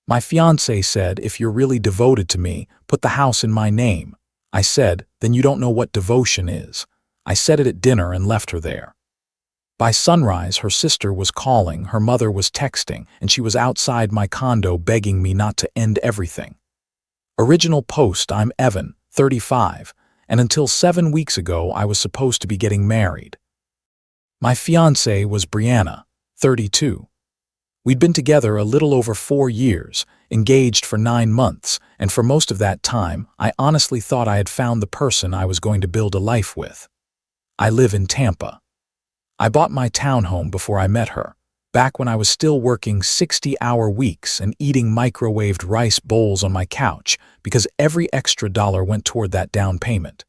My fiancé said, if you're really devoted to me, put the house in my name. I said, then you don't know what devotion is. I said it at dinner and left her there. By sunrise, her sister was calling, her mother was texting, and she was outside my condo begging me not to end everything. Original post: I'm Evan, 35, and until 7 weeks ago I was supposed to be getting married. My fiancée was Brianna, 32. We'd been together a little over 4 years, engaged for 9 months, and for most of that time, I honestly thought I had found the person I was going to build a life with. I live in Tampa. I bought my townhome before I met her, back when I was still working 60-hour weeks and eating microwaved rice bowls on my couch because every extra dollar went toward that down payment.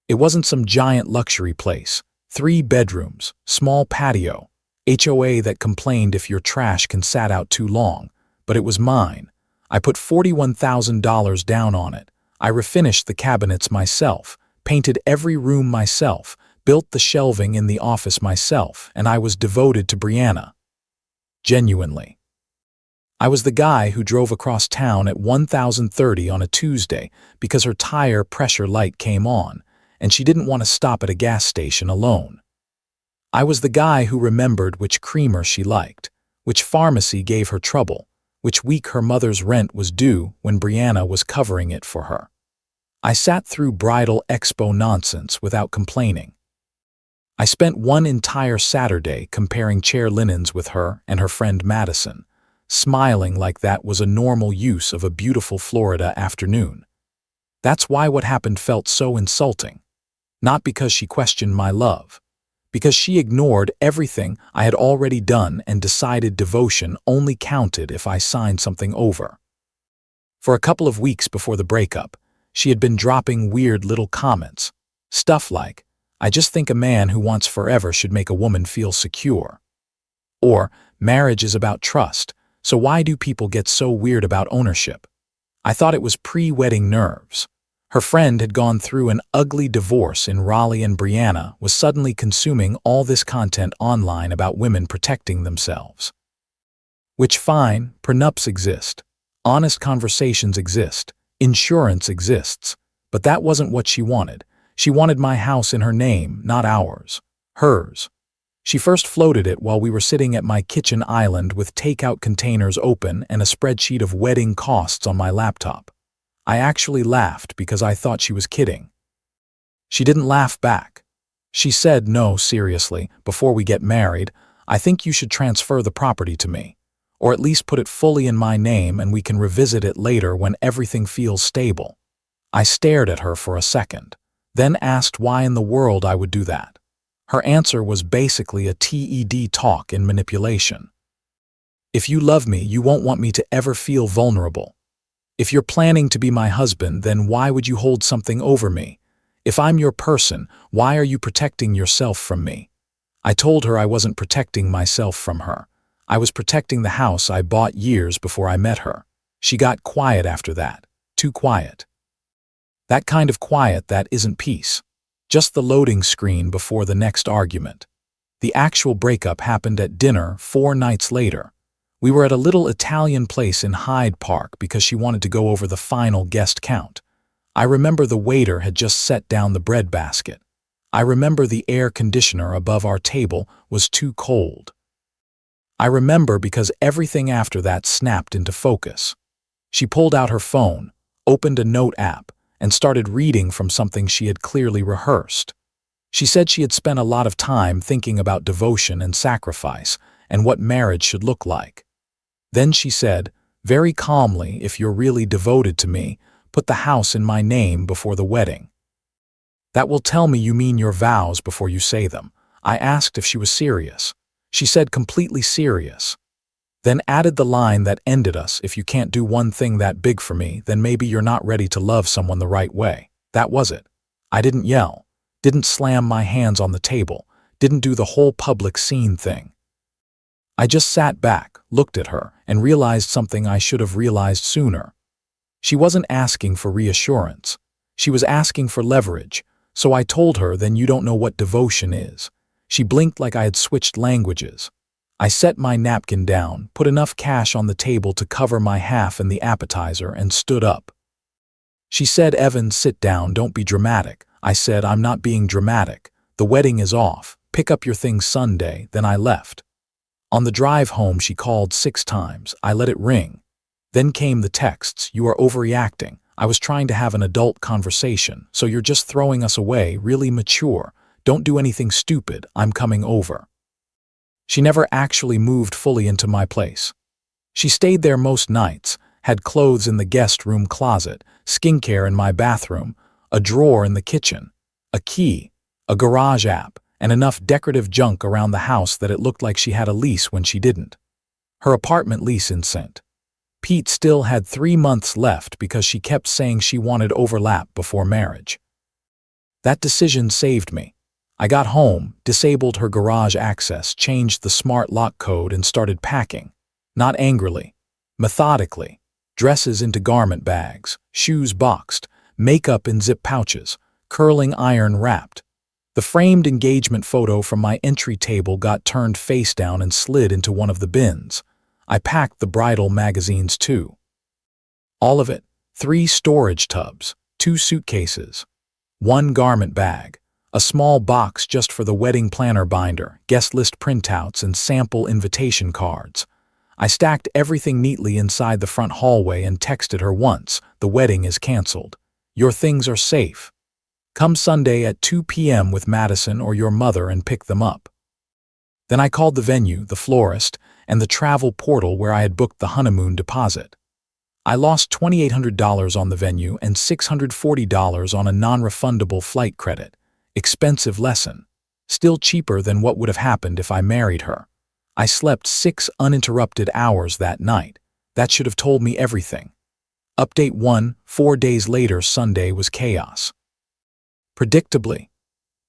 It wasn't some giant luxury place, 3 bedrooms, small patio, HOA that complained if your trash can sat out too long, but it was mine. I put $41,000 down on it. I refinished the cabinets myself, painted every room myself, built the shelving in the office myself, and I was devoted to Brianna. Genuinely. I was the guy who drove across town at 1030 on a Tuesday because her tire pressure light came on, and she didn't want to stop at a gas station alone. I was the guy who remembered which creamer she liked, which pharmacy gave her trouble, which week her mother's rent was due when Brianna was covering it for her. I sat through bridal expo nonsense without complaining. I spent one entire Saturday comparing chair linens with her and her friend Madison, smiling like that was a normal use of a beautiful Florida afternoon. That's why what happened felt so insulting. Not because she questioned my love, because she ignored everything I had already done and decided devotion only counted if I signed something over. For a couple of weeks before the breakup, she had been dropping weird little comments, stuff like, I just think a man who wants forever should make a woman feel secure. Or, marriage is about trust, so why do people get so weird about ownership? I thought it was pre-wedding nerves. Her friend had gone through an ugly divorce in Raleigh and Brianna was suddenly consuming all this content online about women protecting themselves. Which fine, prenups exist, honest conversations exist, insurance exists, but that wasn't what she wanted. She wanted my house in her name, not ours, hers. She first floated it while we were sitting at my kitchen island with takeout containers open and a spreadsheet of wedding costs on my laptop. I actually laughed because I thought she was kidding. She didn't laugh back. She said, no, seriously, before we get married, I think you should transfer the property to me, or at least put it fully in my name and we can revisit it later when everything feels stable. I stared at her for a second, then asked why in the world I would do that. Her answer was basically a TED talk in manipulation. If you love me, you won't want me to ever feel vulnerable. If you're planning to be my husband, then why would you hold something over me? If I'm your person, why are you protecting yourself from me? I told her I wasn't protecting myself from her. I was protecting the house I bought years before I met her. She got quiet after that. Too quiet. That kind of quiet that isn't peace. Just the loading screen before the next argument. The actual breakup happened at dinner 4 nights later. We were at a little Italian place in Hyde Park because she wanted to go over the final guest count. I remember the waiter had just set down the bread basket. I remember the air conditioner above our table was too cold. I remember because everything after that snapped into focus. She pulled out her phone, opened a note app, and started reading from something she had clearly rehearsed. She said she had spent a lot of time thinking about devotion and sacrifice and what marriage should look like. Then she said, very calmly, if you're really devoted to me, put the house in my name before the wedding. That will tell me you mean your vows before you say them. I asked if she was serious. She said completely serious. Then added the line that ended us, if you can't do one thing that big for me, then maybe you're not ready to love someone the right way. That was it. I didn't yell, didn't slam my hands on the table, didn't do the whole public scene thing. I just sat back, looked at her, and realized something I should have realized sooner. She wasn't asking for reassurance. She was asking for leverage, so I told her, then you don't know what devotion is. She blinked like I had switched languages. I set my napkin down, put enough cash on the table to cover my half and the appetizer, and stood up. She said, "Evan, sit down, don't be dramatic." I said, "I'm not being dramatic. The wedding is off. Pick up your things Sunday." Then I left. On the drive home, she called 6 times. I let it ring. Then came the texts, "You are overreacting. I was trying to have an adult conversation, so you're just throwing us away, really mature. Don't do anything stupid, I'm coming over." She never actually moved fully into my place. She stayed there most nights, had clothes in the guest room closet, skincare in my bathroom, a drawer in the kitchen, a key, a garage app, and enough decorative junk around the house that it looked like she had a lease when she didn't. Her apartment lease in St. Pete still had 3 months left because she kept saying she wanted overlap before marriage. That decision saved me. I got home, disabled her garage access, changed the smart lock code, and started packing. Not angrily, methodically. Dresses into garment bags, shoes boxed, makeup in zip pouches, curling iron wrapped. The framed engagement photo from my entry table got turned face down and slid into one of the bins. I packed the bridal magazines too. All of it, 3 storage tubs, 2 suitcases, 1 garment bag, a small box just for the wedding planner binder, guest list printouts, and sample invitation cards. I stacked everything neatly inside the front hallway and texted her once, "The wedding is canceled. Your things are safe. Come Sunday at 2 p.m. with Madison or your mother and pick them up." Then I called the venue, the florist, and the travel portal where I had booked the honeymoon deposit. I lost $2,800 on the venue and $640 on a non-refundable flight credit. Expensive lesson. Still cheaper than what would have happened if I married her. I slept 6 uninterrupted hours that night. That should have told me everything. Update 1, 4 days later, Sunday was chaos. Predictably,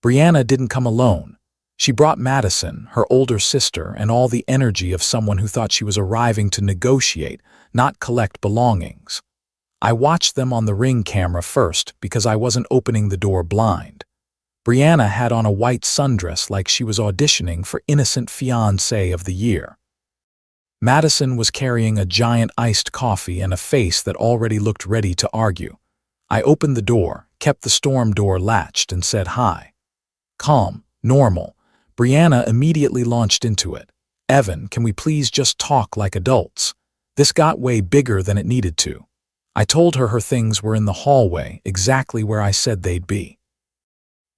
Brianna didn't come alone. She brought Madison, her older sister, and all the energy of someone who thought she was arriving to negotiate, not collect belongings. I watched them on the Ring camera first because I wasn't opening the door blind. Brianna had on a white sundress like she was auditioning for Innocent Fiancée of the Year. Madison was carrying a giant iced coffee and a face that already looked ready to argue. I opened the door, kept the storm door latched, and said hi. Calm, normal. Brianna immediately launched into it. "Evan, can we please just talk like adults?" This got way bigger than it needed to. I told her her things were in the hallway, exactly where I said they'd be.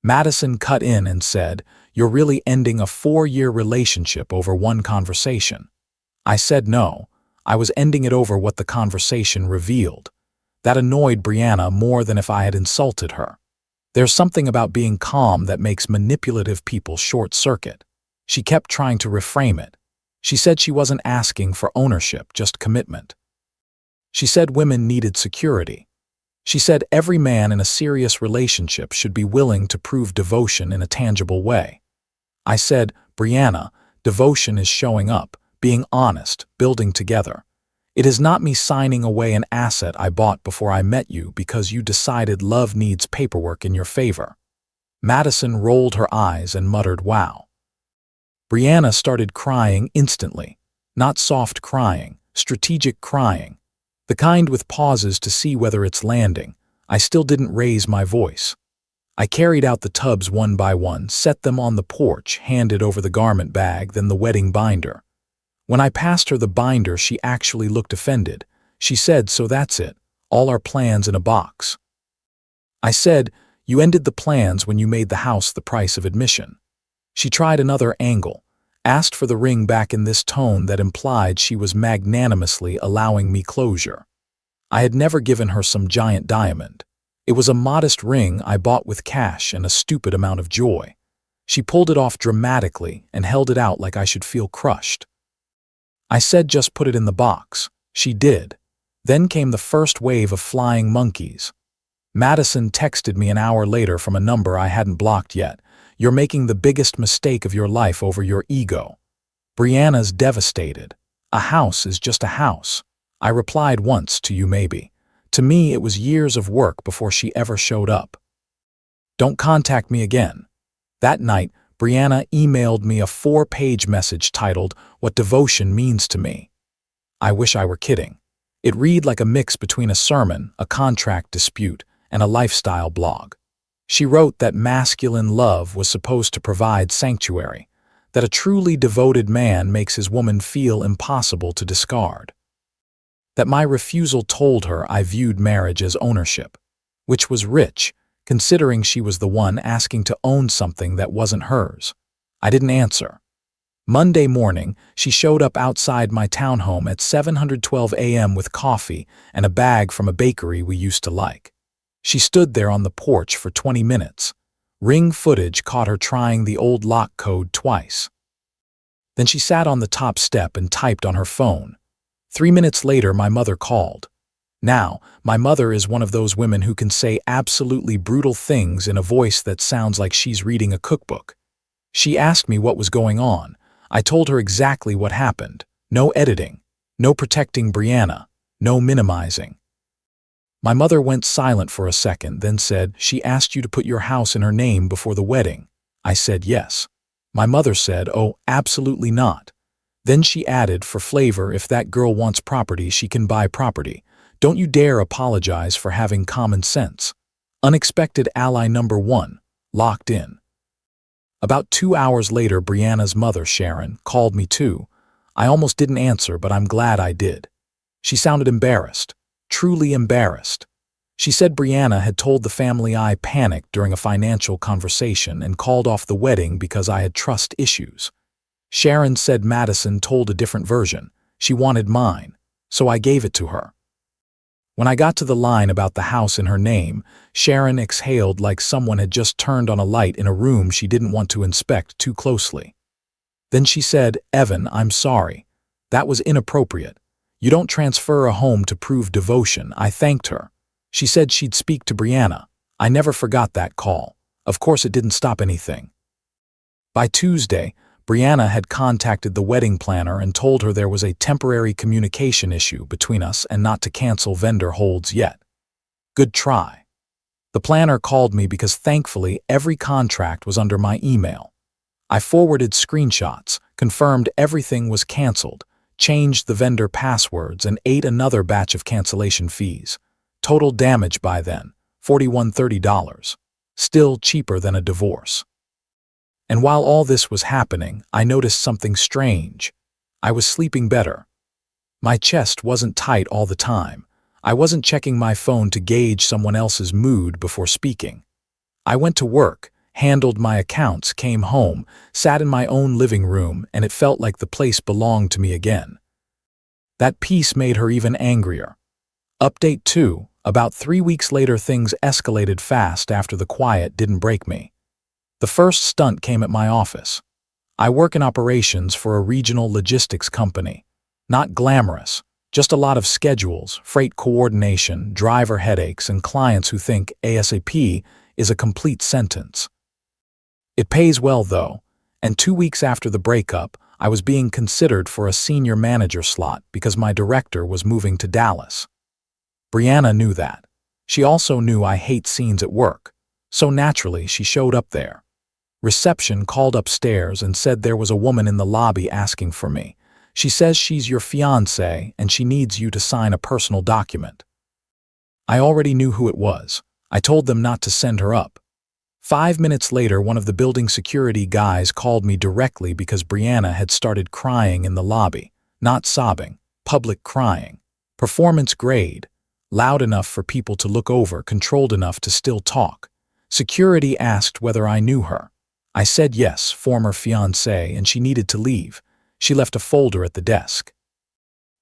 Madison cut in and said, "You're really ending a 4-year relationship over one conversation." I said no. I was ending it over what the conversation revealed. That annoyed Brianna more than if I had insulted her. There's something about being calm that makes manipulative people short-circuit. She kept trying to reframe it. She said she wasn't asking for ownership, just commitment. She said women needed security. She said every man in a serious relationship should be willing to prove devotion in a tangible way. I said, "Brianna, devotion is showing up, being honest, building together. It is not me signing away an asset I bought before I met you because you decided love needs paperwork in your favor." Madison rolled her eyes and muttered, "Wow." Brianna started crying instantly. Not soft crying, strategic crying. The kind with pauses to see whether it's landing. I still didn't raise my voice. I carried out the tubs one by one, set them on the porch, handed over the garment bag, then the wedding binder. When I passed her the binder, she actually looked offended. She said, "So that's it, all our plans in a box." I said, "You ended the plans when you made the house the price of admission." She tried another angle, asked for the ring back in this tone that implied she was magnanimously allowing me closure. I had never given her some giant diamond. It was a modest ring I bought with cash and a stupid amount of joy. She pulled it off dramatically and held it out like I should feel crushed. I said, "Just put it in the box." She did. Then came the first wave of flying monkeys. Madison texted me an hour later from a number I hadn't blocked yet. "You're making the biggest mistake of your life over your ego." Brianna's devastated. "A house is just a house." I replied once to you maybe. To me, it was years of work before she ever showed up. "Don't contact me again." That night, Brianna emailed me a 4-page message titled, "What Devotion Means to Me." I wish I were kidding. It read like a mix between a sermon, a contract dispute, and a lifestyle blog. She wrote that masculine love was supposed to provide sanctuary, that a truly devoted man makes his woman feel impossible to discard. That my refusal told her I viewed marriage as ownership, which was rich, considering she was the one asking to own something that wasn't hers. I didn't answer. Monday morning, she showed up outside my townhome at 7:12 a.m. with coffee and a bag from a bakery we used to like. She stood there on the porch for 20 minutes. Ring footage caught her trying the old lock code twice. Then she sat on the top step and typed on her phone. 3 minutes later, my mother called. Now, my mother is one of those women who can say absolutely brutal things in a voice that sounds like she's reading a cookbook. She asked me what was going on. I told her exactly what happened. No editing, no protecting Brianna, no minimizing. My mother went silent for a second, then said, "She asked you to put your house in her name before the wedding." I said yes. My mother said, "Oh, absolutely not." Then she added, for flavor, "If that girl wants property, she can buy property. Don't you dare apologize for having common sense." Unexpected ally number 1, locked in. About 2 hours later, Brianna's mother, Sharon, called me too. I almost didn't answer, but I'm glad I did. She sounded embarrassed, truly embarrassed. She said Brianna had told the family I panicked during a financial conversation and called off the wedding because I had trust issues. Sharon said Madison told a different version. She wanted mine, so I gave it to her. When I got to the line about the house in her name, Sharon exhaled like someone had just turned on a light in a room she didn't want to inspect too closely. Then she said, "Evan, I'm sorry. That was inappropriate. You don't transfer a home to prove devotion." I thanked her. She said she'd speak to Brianna. I never forgot that call. Of course, it didn't stop anything. By Tuesday, Brianna had contacted the wedding planner and told her there was a temporary communication issue between us and not to cancel vendor holds yet. Good try. The planner called me because thankfully every contract was under my email. I forwarded screenshots, confirmed everything was canceled, changed the vendor passwords, and ate another batch of cancellation fees. Total damage by then, $4130. Still cheaper than a divorce. And while all this was happening, I noticed something strange. I was sleeping better. My chest wasn't tight all the time. I wasn't checking my phone to gauge someone else's mood before speaking. I went to work, handled my accounts, came home, sat in my own living room, and it felt like the place belonged to me again. That peace made her even angrier. Update 2. About 3 weeks later, things escalated fast after the quiet didn't break me. The first stunt came at my office. I work in operations for a regional logistics company. Not glamorous, just a lot of schedules, freight coordination, driver headaches, and clients who think ASAP is a complete sentence. It pays well though, and 2 weeks after the breakup, I was being considered for a senior manager slot because my director was moving to Dallas. Brianna knew that. She also knew I hate scenes at work, so naturally she showed up there. Reception called upstairs and said there was a woman in the lobby asking for me. She says she's your fiancée and she needs you to sign a personal document. I already knew who it was. I told them not to send her up. 5 minutes later, one of the building security guys called me directly because Brianna had started crying in the lobby. Not sobbing, public crying. Performance grade. Loud enough for people to look over, controlled enough to still talk. Security asked whether I knew her. I said yes, former fiancée, and she needed to leave. She left a folder at the desk.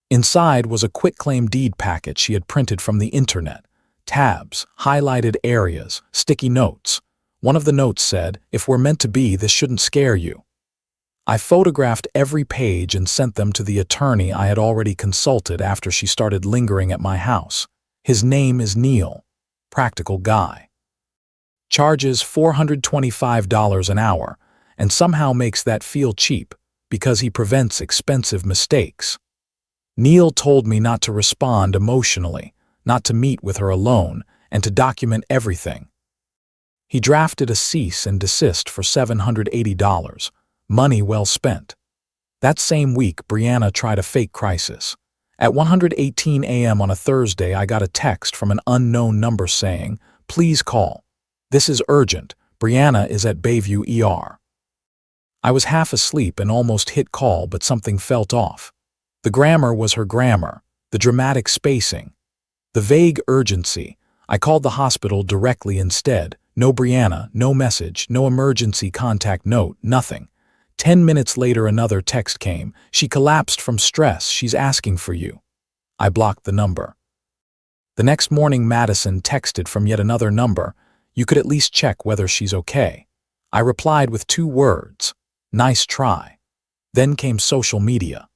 Inside was a quitclaim deed packet she had printed from the internet. Tabs, highlighted areas, sticky notes. One of the notes said, "If we're meant to be, this shouldn't scare you." I photographed every page and sent them to the attorney I had already consulted after she started lingering at my house. His name is Neil. Practical guy. Charges $425 an hour, and somehow makes that feel cheap because he prevents expensive mistakes. Neil told me not to respond emotionally, not to meet with her alone, and to document everything. He drafted a cease and desist for $780, money well spent. That same week, Brianna tried a fake crisis. At 1:18 a.m. on a Thursday, I got a text from an unknown number saying, "Please call. This is urgent. Brianna is at Bayview ER." I was half asleep and almost hit call, but something felt off. The grammar was her grammar, the dramatic spacing, the vague urgency. I called the hospital directly instead. No Brianna, no message, no emergency contact note, nothing. 10 minutes later, another text came. "She collapsed from stress. She's asking for you." I blocked the number. The next morning, Madison texted from yet another number. "You could at least check whether she's okay." I replied with 2 words, "Nice try." Then came social media.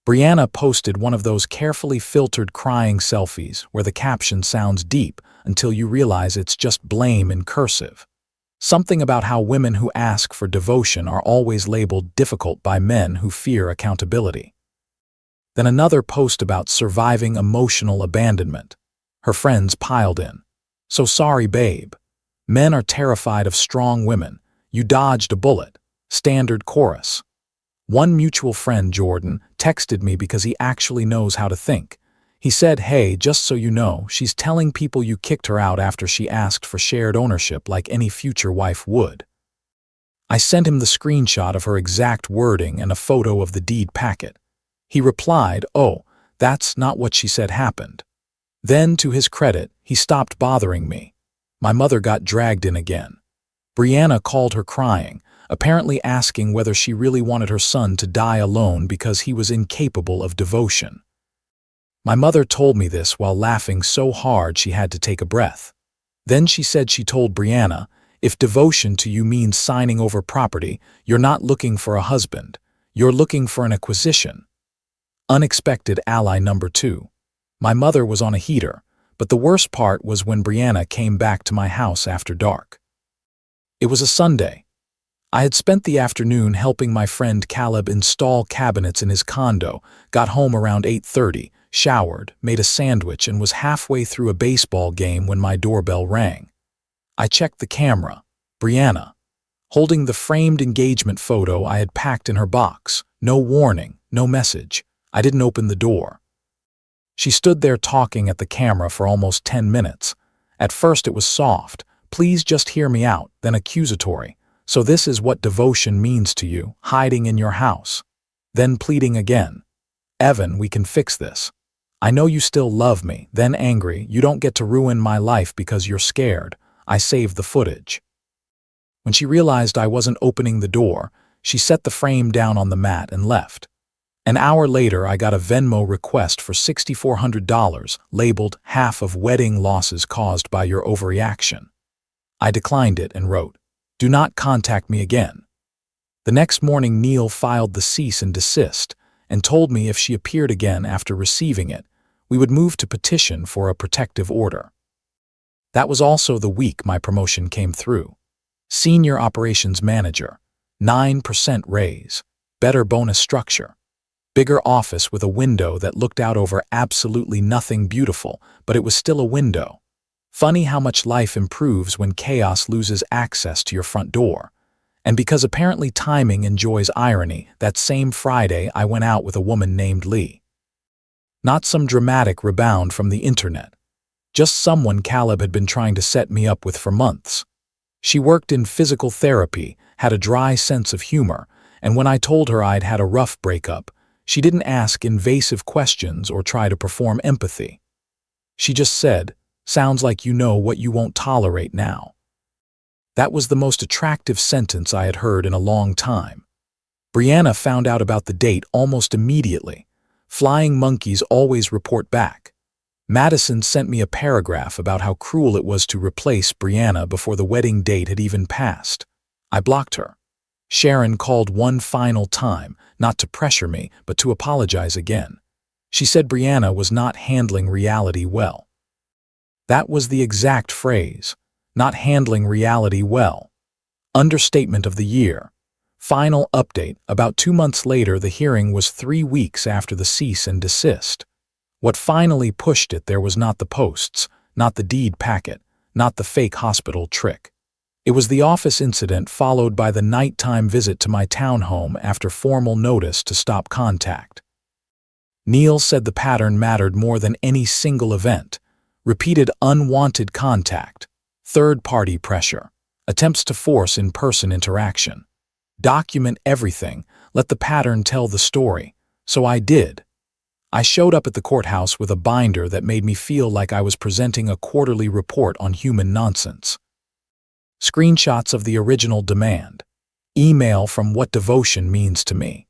Brianna posted one of those carefully filtered crying selfies where the caption sounds deep until you realize it's just blame in cursive. Something about how women who ask for devotion are always labeled difficult by men who fear accountability. Then another post about surviving emotional abandonment. Her friends piled in. "So sorry, babe. Men are terrified of strong women. You dodged a bullet." Standard chorus. One mutual friend, Jordan, texted me because he actually knows how to think. He said, "Hey, just so you know, she's telling people you kicked her out after she asked for shared ownership like any future wife would." I sent him the screenshot of her exact wording and a photo of the deed packet. He replied, "Oh, that's not what she said happened." Then, to his credit, he stopped bothering me. My mother got dragged in again. Brianna called her crying, apparently asking whether she really wanted her son to die alone because he was incapable of devotion. My mother told me this while laughing so hard she had to take a breath. Then she said she told Brianna, "If devotion to you means signing over property, you're not looking for a husband. You're looking for an acquisition." Unexpected ally number 2. My mother was on a heater, but the worst part was when Brianna came back to my house after dark. It was a Sunday. I had spent the afternoon helping my friend Caleb install cabinets in his condo, got home around 8:30, showered, made a sandwich, and was halfway through a baseball game when my doorbell rang. I checked the camera. Brianna, holding the framed engagement photo I had packed in her box. No warning, no message. I didn't open the door. She stood there talking at the camera for almost 10 minutes. At first it was soft, "Please just hear me out," then accusatory. "So this is what devotion means to you, hiding in your house." Then pleading again. "Evan, we can fix this. I know you still love me." Then angry, "You don't get to ruin my life because you're scared." I saved the footage. When she realized I wasn't opening the door, she set the frame down on the mat and left. An hour later, I got a Venmo request for $6,400, labeled "half of wedding losses caused by your overreaction." I declined it and wrote, "Do not contact me again." The next morning, Neil filed the cease and desist and told me if she appeared again after receiving it, we would move to petition for a protective order. That was also the week my promotion came through. Senior Operations Manager, 9% raise, better bonus structure, bigger office with a window that looked out over absolutely nothing beautiful, but it was still a window. Funny how much life improves when chaos loses access to your front door. And because apparently timing enjoys irony, that same Friday I went out with a woman named Lee. Not some dramatic rebound from the internet. Just someone Caleb had been trying to set me up with for months. She worked in physical therapy, had a dry sense of humor, and when I told her I'd had a rough breakup, she didn't ask invasive questions or try to perform empathy. She just said, "Sounds like you know what you won't tolerate now." That was the most attractive sentence I had heard in a long time. Brianna found out about the date almost immediately. Flying monkeys always report back. Madison sent me a paragraph about how cruel it was to replace Brianna before the wedding date had even passed. I blocked her. Sharon called one final time, not to pressure me, but to apologize again. She said Brianna was not handling reality well. That was the exact phrase, not handling reality well. Understatement of the year. Final update, about 2 months later, the hearing was 3 weeks after the cease and desist. What finally pushed it there was not the posts, not the deed packet, not the fake hospital trick. It was the office incident followed by the nighttime visit to my townhome after formal notice to stop contact. Neil said the pattern mattered more than any single event. Repeated unwanted contact, third-party pressure, attempts to force in-person interaction. Document everything, let the pattern tell the story. So I did. I showed up at the courthouse with a binder that made me feel like I was presenting a quarterly report on human nonsense. Screenshots of the original demand. Email from what devotion means to me.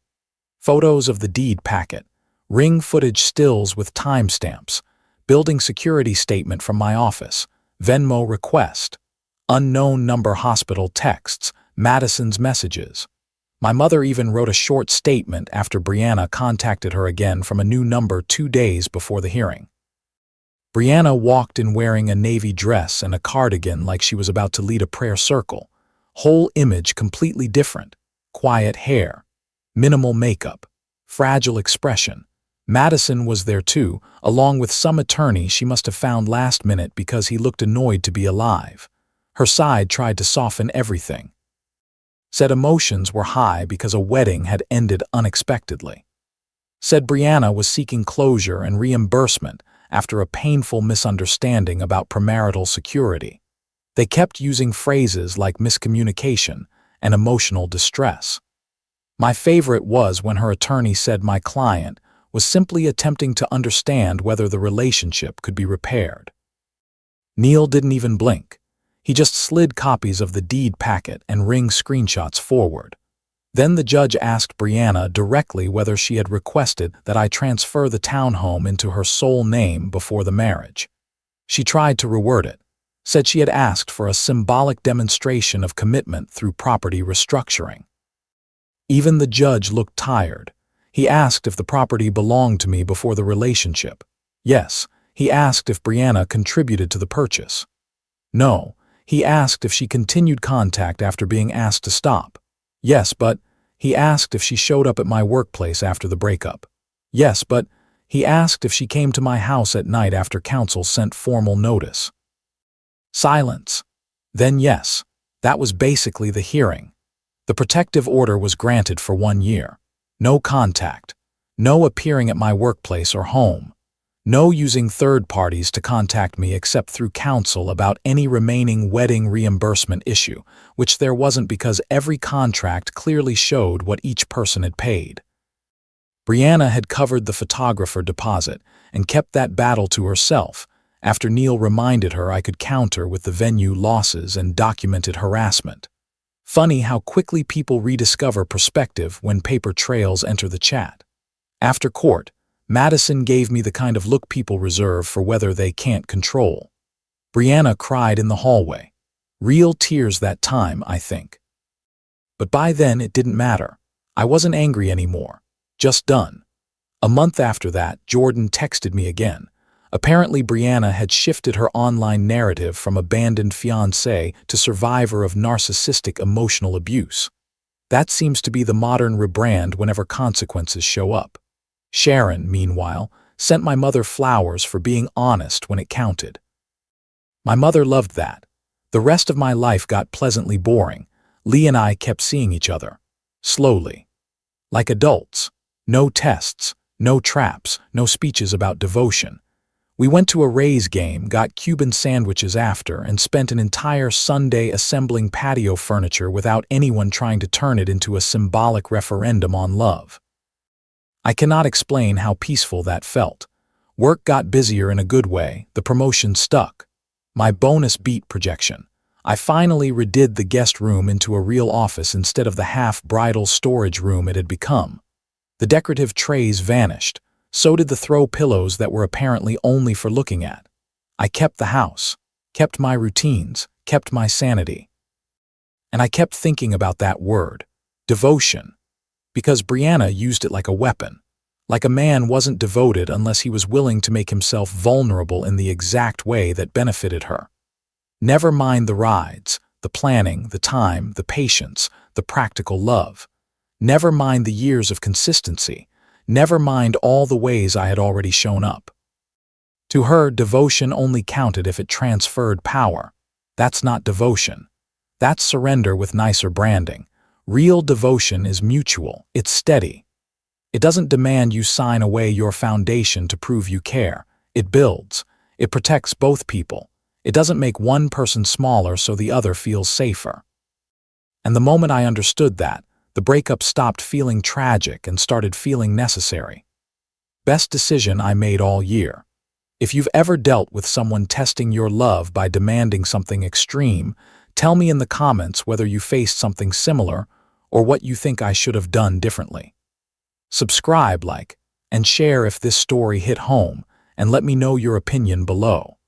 Photos of the deed packet. Ring footage stills with timestamps. Building security statement from my office. Venmo request. Unknown number hospital texts. Madison's messages. My mother even wrote a short statement after Brianna contacted her again from a new number 2 days before the hearing. Brianna walked in wearing a navy dress and a cardigan like she was about to lead a prayer circle. Whole image completely different. Quiet hair. Minimal makeup. Fragile expression. Madison was there too, along with some attorney she must have found last minute because he looked annoyed to be alive. Her side tried to soften everything. Said emotions were high because a wedding had ended unexpectedly. Said Brianna was seeking closure and reimbursement after a painful misunderstanding about premarital security. They kept using phrases like miscommunication and emotional distress. My favorite was when her attorney said my client was simply attempting to understand whether the relationship could be repaired. Neil didn't even blink. He just slid copies of the deed packet and ring screenshots forward. Then the judge asked Brianna directly whether she had requested that I transfer the townhome into her sole name before the marriage. She tried to reword it, said she had asked for a symbolic demonstration of commitment through property restructuring. Even the judge looked tired. He asked if the property belonged to me before the relationship. Yes, he asked if Brianna contributed to the purchase. No, he asked if she continued contact after being asked to stop. Yes, but he asked if she showed up at my workplace after the breakup. Yes, but he asked if she came to my house at night after counsel sent formal notice. Silence. Then yes, that was basically the hearing. The protective order was granted for 1 year. No contact. No appearing at my workplace or home. No using third parties to contact me except through counsel about any remaining wedding reimbursement issue, which there wasn't because every contract clearly showed what each person had paid. Brianna had covered the photographer deposit and kept that battle to herself after Neil reminded her I could counter with the venue losses and documented harassment. Funny how quickly people rediscover perspective when paper trails enter the chat. After court, Madison gave me the kind of look people reserve for whether they can't control. Brianna cried in the hallway. Real tears that time, I think. But by then it didn't matter. I wasn't angry anymore. Just done. A month after that, Jordan texted me again. Apparently Brianna had shifted her online narrative from abandoned fiancée to survivor of narcissistic emotional abuse. That seems to be the modern rebrand whenever consequences show up. Sharon, meanwhile, sent my mother flowers for being honest when it counted. My mother loved that. The rest of my life got pleasantly boring. Lee and I kept seeing each other. Slowly. Like adults. No tests, no traps, no speeches about devotion. We went to a Rays game, got Cuban sandwiches after, and spent an entire Sunday assembling patio furniture without anyone trying to turn it into a symbolic referendum on love. I cannot explain how peaceful that felt. Work got busier in a good way, the promotion stuck. My bonus beat projection. I finally redid the guest room into a real office instead of the half-bridal storage room it had become. The decorative trays vanished. So did the throw pillows that were apparently only for looking at. I kept the house, kept my routines, kept my sanity. And I kept thinking about that word, devotion. Because Brianna used it like a weapon. Like a man wasn't devoted unless he was willing to make himself vulnerable in the exact way that benefited her. Never mind the rides, the planning, the time, the patience, the practical love. Never mind the years of consistency. Never mind all the ways I had already shown up. To her, devotion only counted if it transferred power. That's not devotion. That's surrender with nicer branding. Real devotion is mutual. It's steady. It doesn't demand you sign away your foundation to prove you care. It builds. It protects both people. It doesn't make one person smaller so the other feels safer. And the moment I understood that, the breakup stopped feeling tragic and started feeling necessary. Best decision I made all year. If you've ever dealt with someone testing your love by demanding something extreme, tell me in the comments whether you faced something similar or what you think I should have done differently. Subscribe, like, and share if this story hit home, and let me know your opinion below.